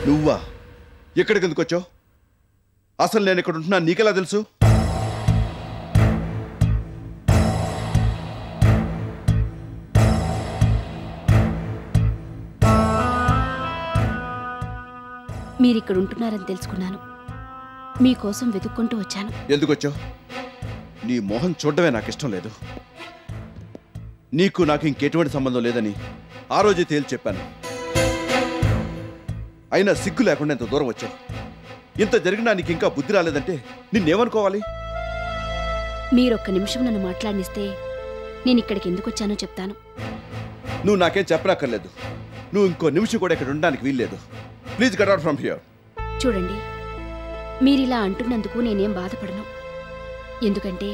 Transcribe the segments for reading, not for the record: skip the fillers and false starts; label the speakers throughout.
Speaker 1: నువ్వా? ఎక్కడికి ఎందుకు వచ్చావు? అసలు నేను ఇక్కడ ఉంటున్నా నీకెలా తెలుసు?
Speaker 2: మీరిక్కడ ఉంటున్నారని తెలుసుకున్నాను. మీకోసం వెతుక్కుంటూ వచ్చాను.
Speaker 1: ఎందుకు వచ్చావు? నీ మోహన్ చూడడమే నాకు ఇష్టం లేదు. నీకు నాకు ఇంకెటువంటి సంబంధం లేదని ఆ రోజే తేల్చి చెప్పాను. అయినా సిగ్గు లేకుండా ఇంత దూరం వచ్చావు. ఇంత జరిగినా నీకు ఇంకా బుద్ధి రాలేదంటే నిన్నేమనుకోవాలి?
Speaker 2: మీరొక్క నిమిషం నన్ను మాట్లాడినిస్తే నేను ఇక్కడికి ఎందుకు వచ్చానో చెప్తాను.
Speaker 1: నువ్వు నాకేం చెప్పనక్కర్లేదు. నువ్వు ఇంకో నిమిషం కూడా ఇక్కడ ఉండడానికి వీల్లేదు. Please get out from here.
Speaker 2: చూడండి, మీరిలా అంటున్నందుకు నేనేం బాధపడను. ఎందుకంటే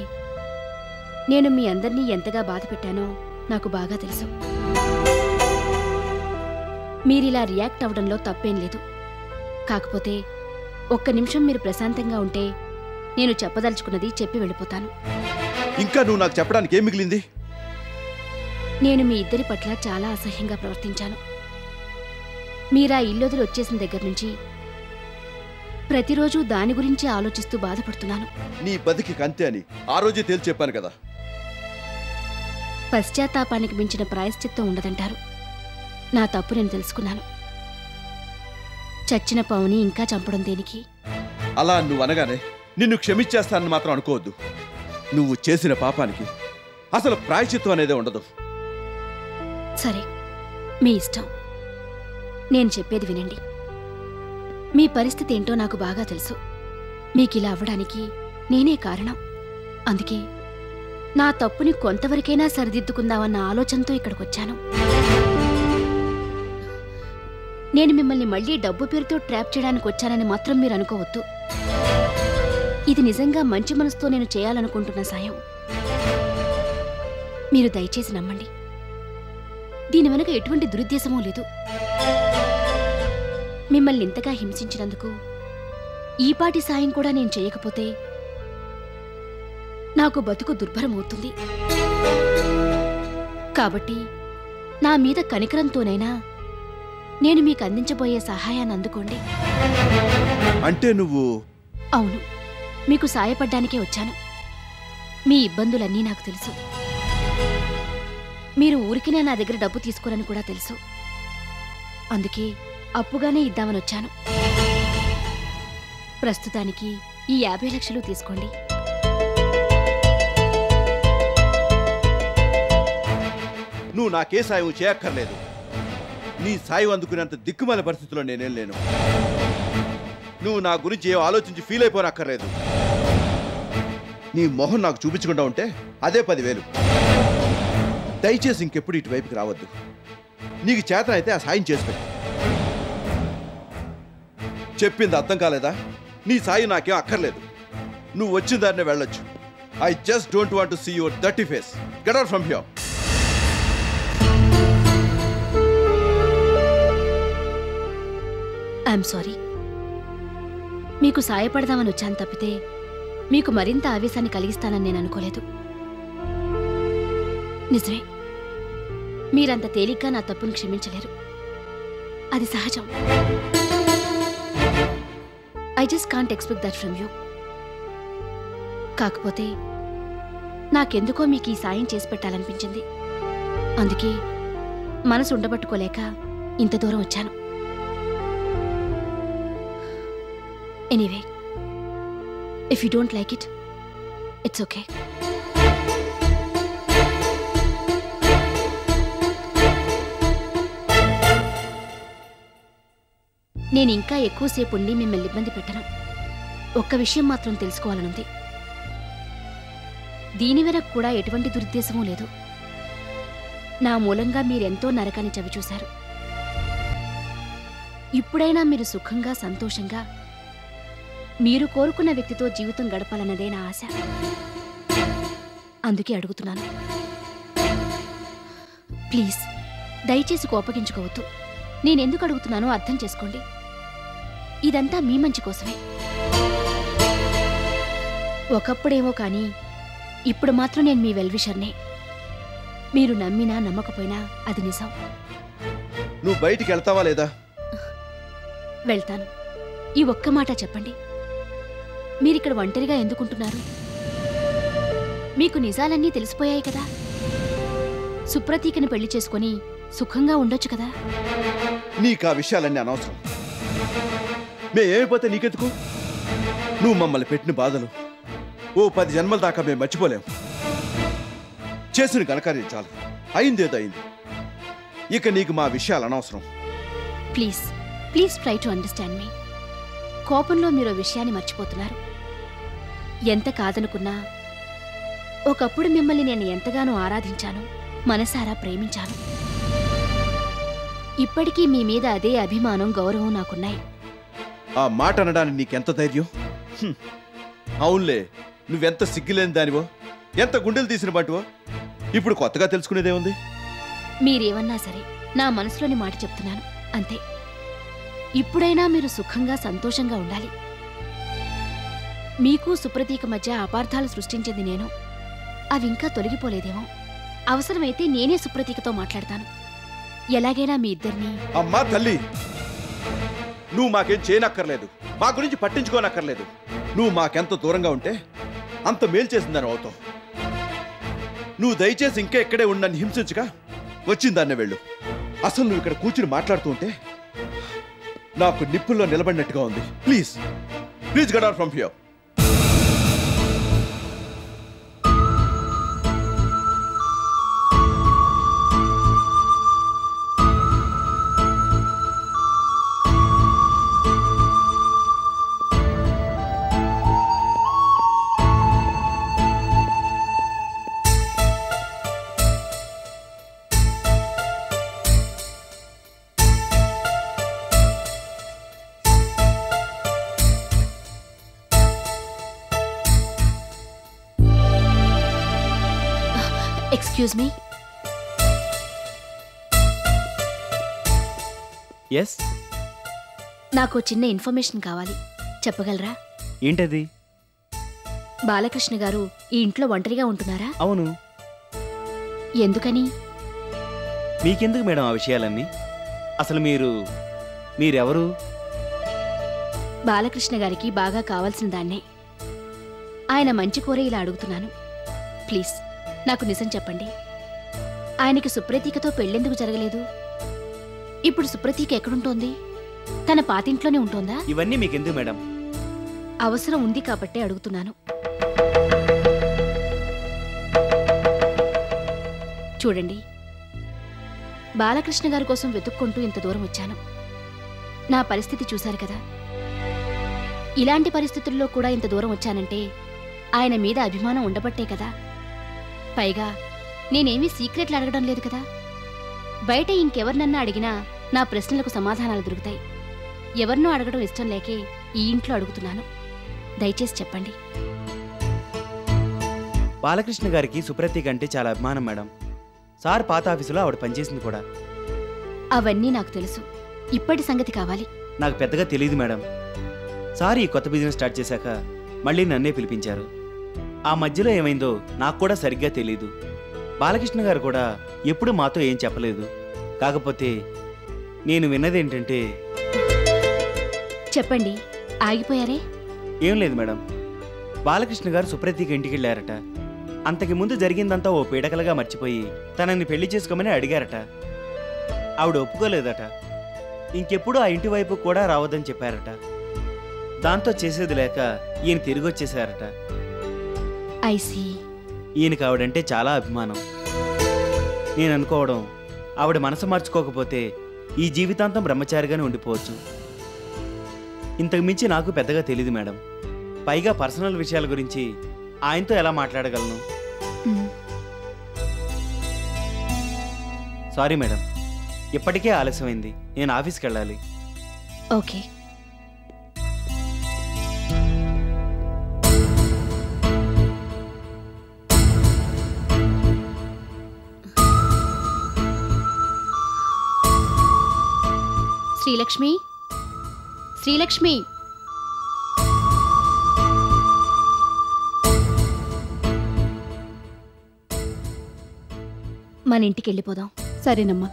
Speaker 2: నేను మీ అందరినీ ఎంతగా బాధ పెట్టానో నాకు బాగా తెలుసు. మీరిలా రియాక్ట్ అవడంలో తప్పేం లేదు. కాకపోతే ఒక్క నిమిషం మీరు ప్రశాంతంగా ఉంటే నేను చెప్పదలుచుకున్నది చెప్పి వెళ్ళిపోతాను.
Speaker 1: ఇంకా నువ్వు నాకు చెప్పడానికి ఏం మిగిలింది?
Speaker 2: నేను మీ ఇద్దరి పట్ల చాలా అసహ్యంగా ప్రవర్తించాను. మీరా ఇల్లొదిలి వచ్చేసిన దగ్గర నుంచి ప్రతిరోజు దాని గురించి ఆలోచిస్తూ బాధపడుతున్నాను.
Speaker 1: నీ బతికి కంతే అని ఆ రోజే తేల్చి చెప్పాను కదా.
Speaker 2: పశ్చాత్తాపానికి మించిన ప్రాయశ్చిత్తం ఉండదంటారు. నా తప్పు నేను తెలుసుకున్నాను. చచ్చిన పావుని ఇంకా చంపడం దేనికి?
Speaker 1: అలా నువ్వు అనగానే నిన్ను క్షమించేస్తానని మాత్రం అనుకోవద్దు. నువ్వు చేసిన పాపానికి అసలు ప్రాయశ్చిత్తం అనేదే ఉండదు.
Speaker 2: సరే, మీ ఇష్టం. నేను చెప్పేది వినండి. మీ పరిస్థితి ఏంటో నాకు బాగా తెలుసు. మీకిలా అవ్వడానికి నేనే కారణం. అందుకే నా తప్పుని కొంతవరకైనా సరిదిద్దుకుందామన్న ఆలోచనతో ఇక్కడికొచ్చాను. నేను మిమ్మల్ని మళ్లీ డబ్బు పేరుతో ట్రాప్ చేయడానికి వచ్చానని మాత్రం మీరు అనుకోవద్దు. ఇది నిజంగా మంచి మనసుతో నేను చేయాలనుకుంటున్న సాయం. మీరు దయచేసి నమ్మండి. దీని వెనుక ఎటువంటి దురుద్దేశమూ లేదు. మిమ్మల్ని ఇంతగా హింసించినందుకు ఈపాటి సాయం కూడా నేను చేయకపోతే నాకు బతుకు దుర్భరమవుతుంది. కాబట్టి నా మీద కనికరంతోనైనా నేను మీకు అందించబోయే సహాయాన్ని అందుకోండి.
Speaker 1: అంటే నువ్వు?
Speaker 2: అవును, మీకు సాయపడ్డానికే వచ్చాను. మీ ఇబ్బందులన్నీ నాకు తెలుసు. మీరు ఊరికినే నా దగ్గర డబ్బు తీసుకోరని కూడా తెలుసు. అందుకే అప్పుగానే ఇద్దామని వచ్చాను. ప్రస్తుతానికి ఈ 50 లక్షలు తీసుకోండి.
Speaker 1: నువ్వు నాకే సాయం చేయక్కర్లేదు. నీ సాయం అందుకునేంత దిక్కుమాల పరిస్థితిలో నేనేం లేను. నువ్వు నా గురించి ఏం ఆలోచించి ఫీల్ అయిపోనక్కర్లేదు. నీ మొహం నాకు చూపించకుండా ఉంటే అదే 10,000. దయచేసి ఇంకెప్పుడు ఇటువైపుకి రావద్దు. నీకు చేతన అయితే ఆ సాయం చేసి పెట్టు. చెప్పింది అర్థం కాలేదా? నీ సాయం నాకేం అక్కర్లేదు. నువ్వు వచ్చిన దారినే వెళ్ళొచ్చు. I just don't want to see your dirty face. Get out from here.
Speaker 2: I'm sorry. మీకు సాయపడదామని వచ్చాను తప్పితే మీకు మరింత ఆవేశాన్ని కలిగిస్తానని నేను అనుకోలేదు. నిజమే, మీరంత తేలిగ్గా నా తప్పును క్షమించలేరు. అది సహజం. I just can't expect that from you. కాకపోతే నాకెందుకో మీకు ఈ సాయం చేసి పెట్టాలనిపించింది. అందుకే మనసు ఉండబట్టుకోలేక ఇంత దూరం వచ్చాను. Anyway, if you don't like it, it's okay. నేను ఇంకా ఎక్కువసేపు ఉండి మిమ్మల్ని ఇబ్బంది పెట్టను. ఒక్క విషయం మాత్రం తెలుసుకోవాలనుంది. దీని వెనక కూడా ఎటువంటి దురుద్దేశమూ లేదు. నా మూలంగా మీరెంతో నరకాన్ని చవిచూశారు. ఇప్పుడైనా మీరు సుఖంగా సంతోషంగా మీరు కోరుకున్న వ్యక్తితో జీవితం గడపాలన్నదే నా ఆశ. అందుకే అడుగుతున్నాను. ప్లీజ్ దయచేసి కోపగించుకోవద్దు. నేనెందుకు అడుగుతున్నానో అర్థం చేసుకోండి. ఇదంతా మీ మంచి కోసమే. ఒకప్పుడేమో కానీ ఇప్పుడు మాత్రం నేను మీ వెల్విషర్నే. మీరు నమ్మినా నమ్మకపోయినా అది నిజం.
Speaker 1: నువ్వు బయటికి వెళ్తావా లేదా?
Speaker 2: వెళ్తాను. ఈ ఒక్క మాట చెప్పండి, మీరిక్కడ ఒంటరిగా ఎందుకుంటున్నారు? మీకు నిజాలన్నీ తెలిసిపోయాయి కదా. సుప్రతీకని పెళ్లి చేసుకుని సుఖంగా ఉండొచ్చు కదా.
Speaker 1: నీకు ఆ విషయాలన్నీ అనవసరం. మేమేమైపోతే నీకెందుకు? నువ్వు మమ్మల్ని పెట్టిన బాధలు ఓ 10 జన్మల దాకా మేము మర్చిపోలేం. చేసిన ఘనకార్యం చాలు, అయిందేదో అయింది. ఇక నీకు మా విషయాలు అనవసరం.
Speaker 2: Please please try to understand me. కోపంలో మీరు విషయాన్ని మర్చిపోతున్నారు. ఎంత కాదనుకున్నా ఒకప్పుడు మిమ్మల్ని నేను ఎంతగానో ఆరాధించాను, మనసారా ప్రేమించాను. ఇప్పటికీ మీ మీద అదే అభిమానం, గౌరవం నాకున్నాయి.
Speaker 1: ఆ మాట అనడానికి నీకెంత ధైర్యం? అవునులే, నువ్వెంత సిగ్గులేని దానివో, ఎంత గుండెలు తీసిన బాటువో ఇప్పుడు కొత్తగా తెలుసుకునేదేముంది?
Speaker 2: మీరేమన్నా సరే నా మనసులోని మాట చెప్తున్నాను అంతే. ఇప్పుడైనా మీరు సుఖంగా సంతోషంగా ఉండాలి. మీకు సుప్రతీక మధ్య అపార్థాలు సృష్టించింది నేను. అవి ఇంకా తొలగిపోలేదేమో. అవసరమైతే నేనే సుప్రతీకతో మాట్లాడతాను. ఎలాగైనా మీ ఇద్దరిని...
Speaker 1: అమ్మా తల్లి, నువ్వు మాకేం చేయనక్కర్లేదు, మా గురించి పట్టించుకోనక్కర్లేదు. నువ్వు మాకెంత దూరంగా ఉంటే అంత మేలు చేసిందని అవుతావు. నువ్వు దయచేసి ఇంకా ఇక్కడే ఉండని హింసించగా వచ్చిందాన్నే వెళ్ళు. అసలు నువ్వు ఇక్కడ కూర్చుని మాట్లాడుతూ ఉంటే నాకు నిప్పుల్లో నిలబడినట్టుగా ఉంది. Please please get out from here.
Speaker 2: Excuse me.
Speaker 3: Yes,
Speaker 2: నాకు చిన్న ఇన్ఫర్మేషన్ కావాలి, చెప్పగలరా?
Speaker 3: ఏంటది?
Speaker 2: బాలకృష్ణ గారు ఈ ఇంట్లో ఒంటరిగా ఉంటున్నారా?
Speaker 3: అవును.
Speaker 2: ఎందుకని?
Speaker 3: మీకెందుకు మేడం ఆ విషయాలన్నీ? అసలు మీరెవరు?
Speaker 2: బాలకృష్ణ గారికి బాగా కావాల్సిన దాన్నే. ఆయన మంచి కోరే ఇలా అడుగుతున్నాను. ప్లీజ్ నాకు నిజం చెప్పండి. ఆయనకి సుప్రతీకతో పెళ్ళెందుకు జరగలేదు? ఇప్పుడు సుప్రతీక ఎక్కడుంటోంది? తన పాతింట్లోనే ఉంటోందా?
Speaker 3: ఇవన్నీ మీకెందుకు మేడం?
Speaker 2: అవసరం ఉంది కాబట్టే అడుగుతున్నాను. చూడండి, బాలకృష్ణ గారి కోసం వెతుక్కుంటూ ఇంత దూరం వచ్చాను. నా పరిస్థితి చూశారు కదా. ఇలాంటి పరిస్థితుల్లో కూడా ఇంత దూరం వచ్చానంటే ఆయన మీద అభిమానం ఉండబట్టే కదా. పైగా నేనేమీ సీక్రెట్లు అడగడం లేదు కదా. బయట ఇంకెవరినన్నా అడిగినా నా ప్రశ్నలకు సమాధానాలు దొరుకుతాయి. ఎవరినో అడగడం ఇష్టం లేకే ఈ ఇంట్లో అడుగుతున్నాను. దయచేసి చెప్పండి.
Speaker 3: బాలకృష్ణ గారికి సుప్రతీక అంటే చాలా అభిమానం మేడం. సార్ పాత ఆఫీసులో ఆవిడ పనిచేసింది కూడా.
Speaker 2: అవన్నీ నాకు తెలుసు. ఇప్పటి సంగతి కావాలి.
Speaker 3: నాకు పెద్దగా తెలియదు మేడం. సార్ ఈ కొత్త బిజినెస్ స్టార్ట్ చేశాక మళ్ళీ నన్నే పిలిపించారు. ఆ మధ్యలో ఏమైందో నాకు కూడా సరిగ్గా తెలీదు. బాలకృష్ణ గారు కూడా ఎప్పుడు మాతో ఏం చెప్పలేదు. కాకపోతే నేను విన్నదేంటంటే...
Speaker 2: చెప్పండి, ఆగిపోయారే?
Speaker 3: ఏం లేదు మేడం, బాలకృష్ణ గారు సుప్రతీక ఇంటికి వెళ్ళారట. అంతకి ముందు జరిగిందంతా ఓ పీడకలుగా మర్చిపోయి తనని పెళ్లి చేసుకోమని అడిగారట. ఆవిడ ఒప్పుకోలేదట. ఇంకెప్పుడు ఆ ఇంటి వైపు కూడా రావద్దని చెప్పారట. దాంతో చేసేది లేక ఈయన తిరిగి వచ్చేసారట. ఈయనకి ఆవిడంటే చాలా అభిమానం. నేను అనుకోవడం, ఆవిడ మనసు మార్చుకోకపోతే ఈ జీవితాంతం బ్రహ్మచారిగానే ఉండిపోవచ్చు. ఇంతకు మించి నాకు పెద్దగా తెలీదు మేడం. పైగా పర్సనల్ విషయాల గురించి ఆయనతో ఎలా మాట్లాడగలను? సారీ మేడం, ఇప్పటికే ఆలస్యమైంది. నేను ఆఫీస్కి వెళ్ళాలి.
Speaker 2: ఓకే. శ్రీలక్ష్మి, శ్రీలక్ష్మి, మన ఇంటికి వెళ్ళిపోదాం. సరేనమ్మా.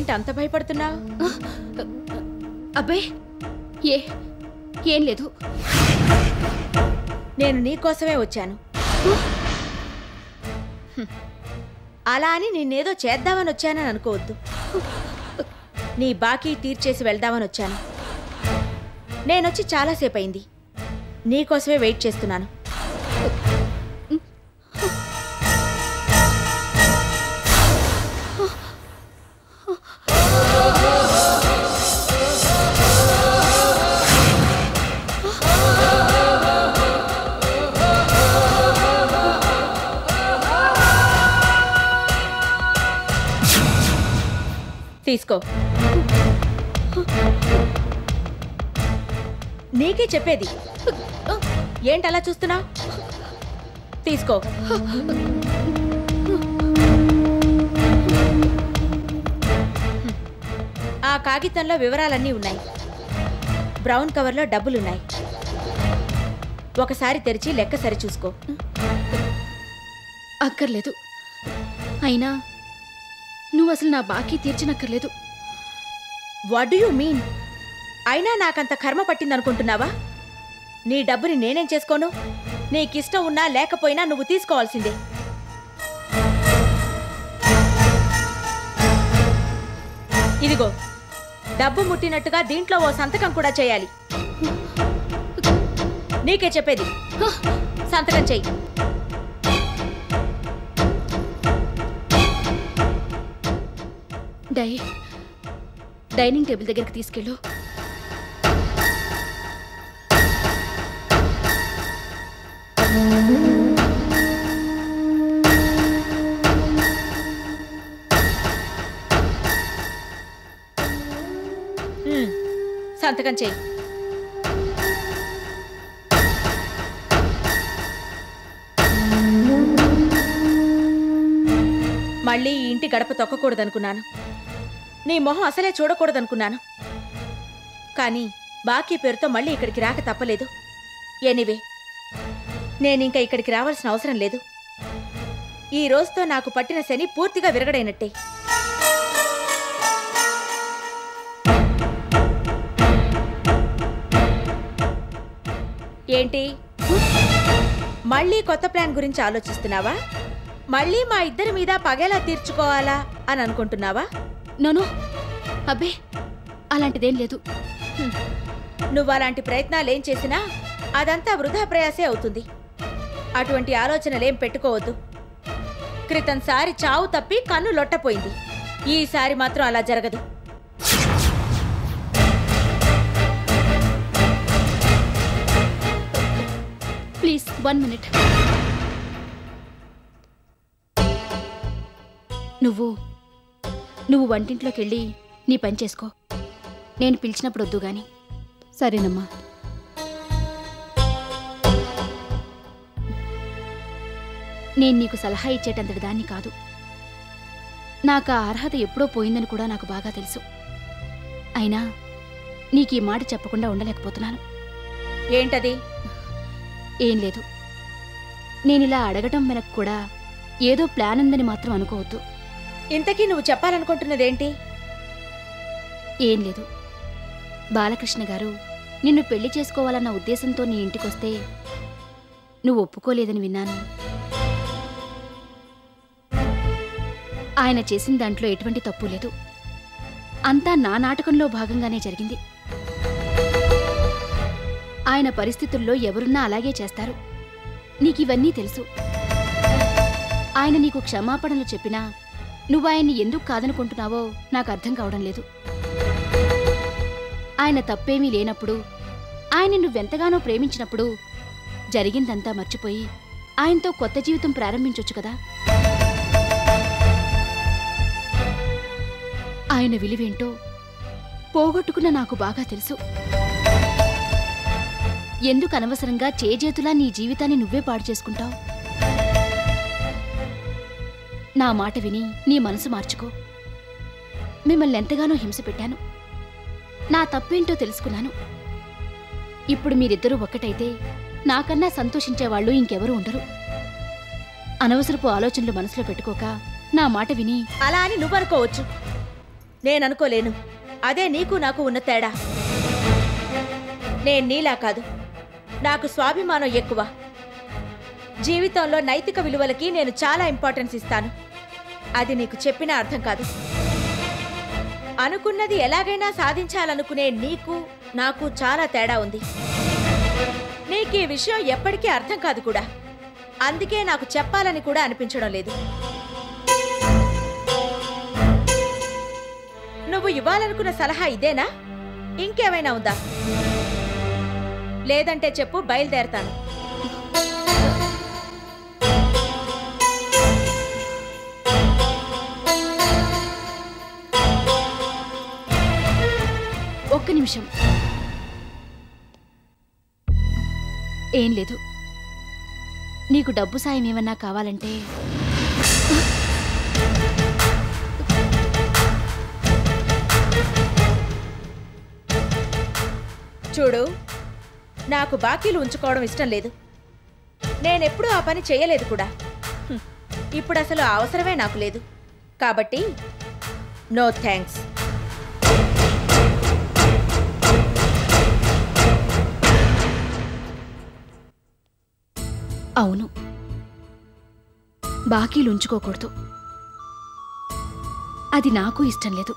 Speaker 4: ఏంటి అంత భయపడుతున్నావు?
Speaker 2: అబ్బే ఏం లేదు.
Speaker 4: నేను నీకోసమే వచ్చాను. అలా అని నిన్నేదో చేద్దామని వచ్చానని అనుకోవద్దు. నీ బాకీ తీర్చేసి వెళ్దామని వచ్చాను. నేనొచ్చి చాలాసేపు అయింది. నీకోసమే వెయిట్ చేస్తున్నాను. తీసుకో. నీకే చెప్పేది. ఏంటలా చూస్తున్నావు? తీసుకో. ఆ కాగితంలో వివరాలన్నీ ఉన్నాయి. బ్రౌన్ కవర్లో డబ్బులున్నాయి. ఒకసారి తెరిచి లెక్క సరి చూసుకో.
Speaker 2: అక్కర్లేదు. అయినా నువ్వు అసలు నా బాకీ తీర్చనక్కర్లేదు.
Speaker 4: What do you mean? అయినా నాకంత కర్మ పట్టిందనుకుంటున్నావా? నీ డబ్బుని నేనేం చేసుకోను? నీకిష్టం ఉన్నా లేకపోయినా నువ్వు తీసుకోవాల్సిందే. ఇదిగో డబ్బు ముట్టినట్టుగా దీంట్లో ఓ సంతకం కూడా చేయాలి. నీకే చెప్పేది. సంతకం చెయ్యి.
Speaker 2: డైనింగ్ టేబుల్ దగ్గరికి తీసుకెళ్ళు.
Speaker 4: సంతకం చెయ్యి. మళ్ళీ ఈ ఇంటి గడప తొక్కకూడదనుకున్నాను. నీ మొహం అసలే చూడకూడదనుకున్నాను. కానీ బాకీ పేరుతో మళ్ళీ ఇక్కడికి రాక తప్పలేదు. ఎనీవే, నేనింక ఇక్కడికి రావాల్సిన అవసరం లేదు. ఈ రోజుతో నాకు పట్టిన శని పూర్తిగా విరగడైనట్టే. ఏంటి, మళ్ళీ కొత్త ప్లాన్ గురించి ఆలోచిస్తున్నావా? మళ్ళీ మా ఇద్దరి మీద పగేలా తీర్చుకోవాలా అని అనుకుంటున్నావా?
Speaker 2: నోనో, అబ్బే అలాంటిదేం లేదు.
Speaker 4: నువ్వు అలాంటి ప్రయత్నాలేం చేసినా అదంతా వృధా ప్రయాసే అవుతుంది. అటువంటి ఆలోచనలేం పెట్టుకోవద్దు. క్రితంసారి చావు తప్పి కన్ను లొట్టపోయింది. ఈసారి మాత్రం అలా జరగదు.
Speaker 2: Please 1 minute. నువ్వు వంటింట్లోకి వెళ్ళి నీ పని చేసుకో. నేను పిలిచినప్పుడు వద్దు గాని.
Speaker 5: సరేనమ్మా.
Speaker 2: నేను నీకు సలహా ఇచ్చేటంతటి దాన్ని కాదు. నాకు ఆ అర్హత ఎప్పుడో పోయిందని కూడా నాకు బాగా తెలుసు. అయినా నీకు ఈ మాట చెప్పకుండా ఉండలేకపోతున్నాను.
Speaker 4: ఏంటది?
Speaker 2: ఏం లేదు. నేనిలా అడగటం వెనక్కు కూడా ఏదో ప్లాన్ ఉందని మాత్రం అనుకోవద్దు.
Speaker 4: ఇంతకీ నువ్వు చెప్పాలనుకుంటున్నదేంటి?
Speaker 2: ఏం లేదు. బాలకృష్ణ గారు నిన్ను పెళ్లి చేసుకోవాలన్న ఉద్దేశంతో నీ ఇంటికొస్తే నువ్వు ఒప్పుకోలేదని విన్నాను. ఆయన చేసిన దాంట్లో ఎటువంటి తప్పు లేదు. అంతా నా నాటకంలో భాగంగానే జరిగింది. ఆయన పరిస్థితుల్లో ఎవరున్నా అలాగే చేస్తారు. నీకివన్నీ తెలుసు. ఆయన నీకు క్షమాపణలు చెప్పినా నువ్వు ఆయన్ని ఎందుకు కాదనుకుంటున్నావో నాకు అర్థం కావడం లేదు. ఆయన తప్పేమీ లేనప్పుడు, ఆయన నువ్వెంతగానో ప్రేమించినప్పుడు జరిగిందంతా మర్చిపోయి ఆయనతో కొత్త జీవితం ప్రారంభించొచ్చు కదా. ఆయన విలువేంటో పోగొట్టుకున్న నాకు బాగా తెలుసు. ఎందుకు అనవసరంగా చేజేతులా నీ జీవితాన్ని నువ్వే పాడు చేసుకుంటావు? నా మాట విని నీ మనసు మార్చుకో. మిమ్మల్ని ఎంతగానో హింస పెట్టాను. నా తప్పేంటో తెలుసుకున్నాను. ఇప్పుడు మీరిద్దరూ ఒక్కటైతే నాకన్నా సంతోషించేవాళ్ళు ఇంకెవరూ ఉండరు. అనవసరపు ఆలోచనలు మనసులో పెట్టుకోక నా మాట విని.
Speaker 4: అలా అని నువ్వనుకోవచ్చు. నేననుకోలేను. అదే నీకు నాకు ఉన్న తేడా. నేను నీలా కాదు. నాకు స్వాభిమానం ఎక్కువ. జీవితంలో నైతిక విలువలకి నేను చాలా ఇంపార్టెన్స్ ఇస్తాను. అది నీకు చెప్పినా అర్థం కాదు. అనుకున్నది ఎలాగైనా సాధించాలనుకునే నీకు నాకు చాలా తేడా ఉంది. నీకు ఈ విషయం ఎప్పటికీ అర్థం కాదు కూడా. అందుకే నాకు చెప్పాలని కూడా అనిపించడం లేదు. నువ్వు ఇవ్వాలనుకున్న సలహా ఇదేనా? ఇంకేమైనా ఉందా? లేదంటే చెప్పు, బయలుదేరతాను.
Speaker 2: ఒక్క నిమిషం. ఏం లేదు. నీకు డబ్బు సాయం ఏమన్నా కావాలంటే
Speaker 4: చూడు, నాకు బాకీలు ఉంచుకోవడం ఇష్టం లేదు. నేనెప్పుడూ ఆ పని చేయలేదు కూడా. ఇప్పుడు అసలు ఆ అవసరమే నాకు లేదు. కాబట్టి నో థ్యాంక్స్.
Speaker 2: అవును, బాకీలు ఉంచుకోకూడదు. అది నాకు ఇష్టం లేదు.